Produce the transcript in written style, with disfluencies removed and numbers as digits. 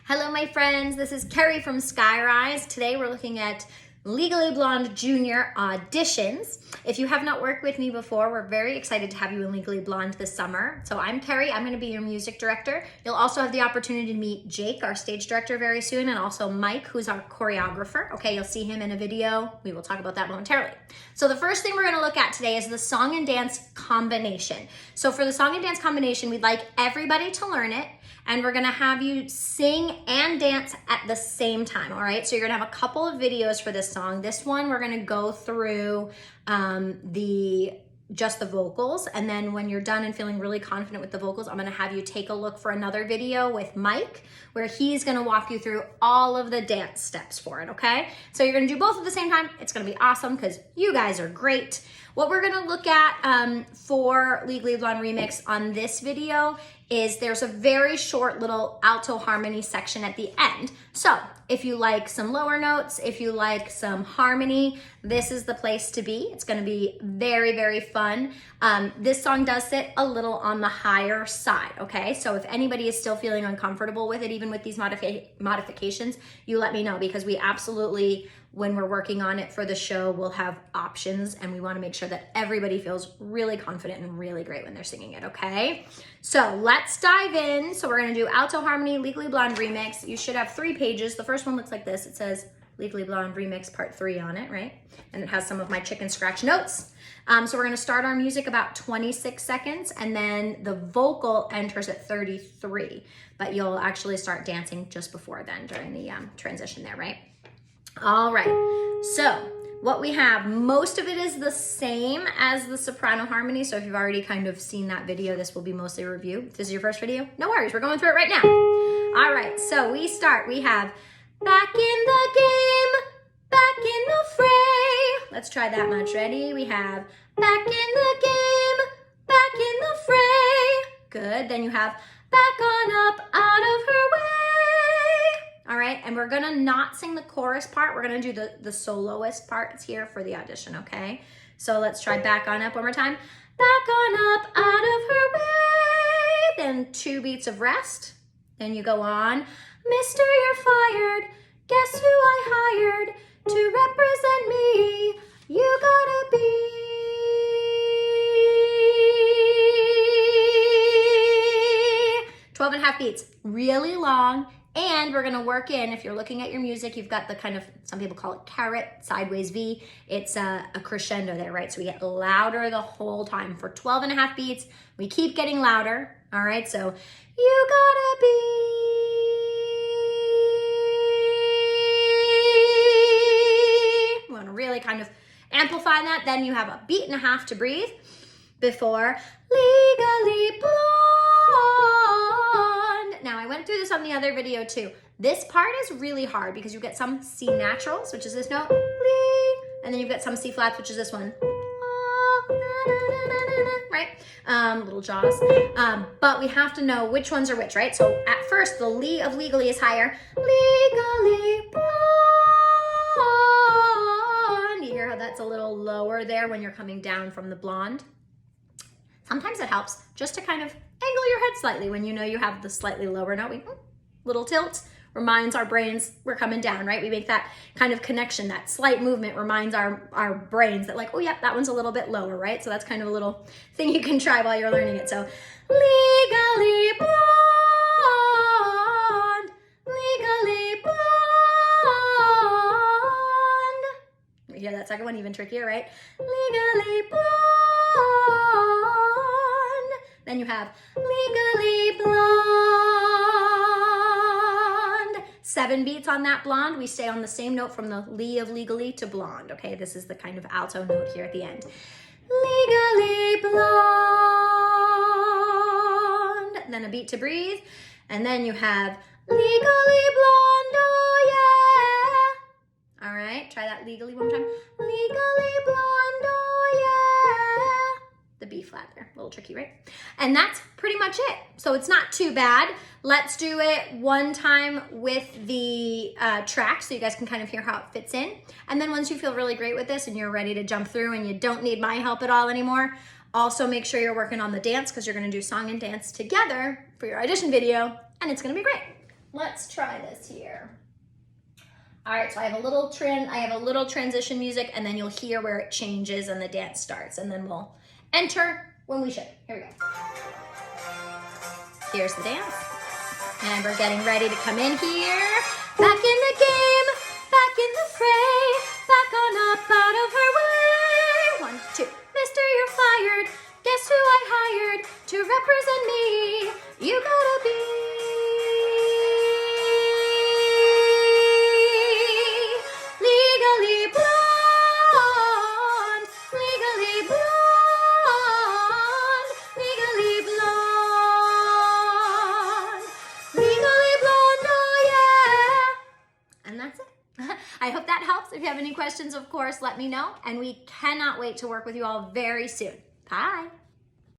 Hello, my friends. This is Carrie from Skyrise. Today we're looking at Legally Blonde Junior auditions. If you have not worked with me before, we're very excited to have you in Legally Blonde this summer. So I'm Carrie. I'm going to be your music director. You'll also have the opportunity to meet Jake, our stage director, very soon, and also Mike, who's our choreographer. Okay, you'll see him in a video. We will talk about that momentarily. So the first thing we're going to look at today is the song and dance combination. So for the song and dance combination, we'd like everybody to learn it. And we're gonna have you sing and dance at the same time, all right? So you're gonna have a couple of videos for this song. This one, we're gonna go through just the vocals, and then when you're done and feeling really confident with the vocals, I'm gonna have you take a look for another video with Mike, where he's gonna walk you through all of the dance steps for it, okay? So you're gonna do both at the same time. It's gonna be awesome because you guys are great. What we're gonna look at for Legally Blonde Remix on this video is there's a very short little alto harmony section at the end. So if you like some lower notes, if you like some harmony, this is the place to be. It's gonna be very, very fun. This song does sit a little on the higher side, okay? So if anybody is still feeling uncomfortable with it, even with these modifications, you let me know, because we absolutely, when we're working on it for the show, we'll have options, and we wanna make sure that everybody feels really confident and really great when they're singing it, okay? So let's dive in. So we're gonna do alto harmony, Legally Blonde Remix. You should have 3 pages. The first one looks like this. It says Legally Blonde Remix Part 3 on it, right? And it has some of my chicken scratch notes. So we're gonna start our music about 26 seconds, and then the vocal enters at 33, but you'll actually start dancing just before then during the transition there, right? All right, so what we have, most of it is the same as the soprano harmony. So if you've already kind of seen that video, this will be mostly a review. If this is your first video, no worries, we're going through it right now. All right, so we have back in the game, back in the fray. Let's try that much, ready? We have back in the game, back in the fray. Good, then you have back on up, out of her way. All right, and we're gonna not sing the chorus part. We're gonna do the soloist parts here for the audition, okay? So let's try back on up one more time. Back on up, out of her way. Then 2 beats of rest. Then you go on. Mister, you're fired. Guess who I hired to represent me? You gotta be 12.5 beats, really long. And we're gonna work in, if you're looking at your music, you've got the kind of, some people call it carrot, sideways V. It's a crescendo there, right? So we get louder the whole time. For 12.5 beats, we keep getting louder, all right? So, you gotta be. We wanna really kind of amplify that. Then you have 1.5 beats to breathe before Legally Blonde. Now, I went through this on the other video too. This part is really hard because you get some C naturals, which is this note, and then you've got some C flats, which is this one, right? Little jaws. But we have to know which ones are which, right? So at first, the Lee of legally is higher. Legally blonde. You hear how that's a little lower there when you're coming down from the blonde? Sometimes it helps just to kind of angle your head slightly when you know you have the slightly lower note. Little tilt reminds our brains we're coming down, right? We make that kind of connection, that slight movement reminds our brains that, like, oh yeah, that one's a little bit lower, right? So that's kind of a little thing you can try while you're learning it. So legally blonde, legally blonde. You hear that second one even trickier, right? Legally blonde. Then you have Legally Blonde. 7 beats on that blonde. We stay on the same note from the Lee of legally to blonde, okay? This is the kind of alto note here at the end. Legally Blonde. Then a beat to breathe. And then you have Legally Blonde, oh yeah. All right, try that legally one more time. Legally Blonde, oh yeah. The B flat there, a little tricky, right? And that's pretty much it. So it's not too bad. Let's do it one time with the track so you guys can kind of hear how it fits in. And then once you feel really great with this and you're ready to jump through and you don't need my help at all anymore, also make sure you're working on the dance because you're gonna do song and dance together for your audition video, and it's gonna be great. let's try this here. All right, so I have a little transition music, and then you'll hear where it changes and the dance starts, and then we'll enter when we should. Here we go. Here's the dance. And we're getting ready to come in here. Back in the game, back in the fray, back on up out of her way. 1, 2, Mister, you're fired. Guess who I hired to represent me? You gotta be legally blonde, legally blonde, legally blonde, legally blonde, oh yeah. And that's it. I hope that helps. If you have any questions, of course, let me know. And we cannot wait to work with you all very soon. Bye.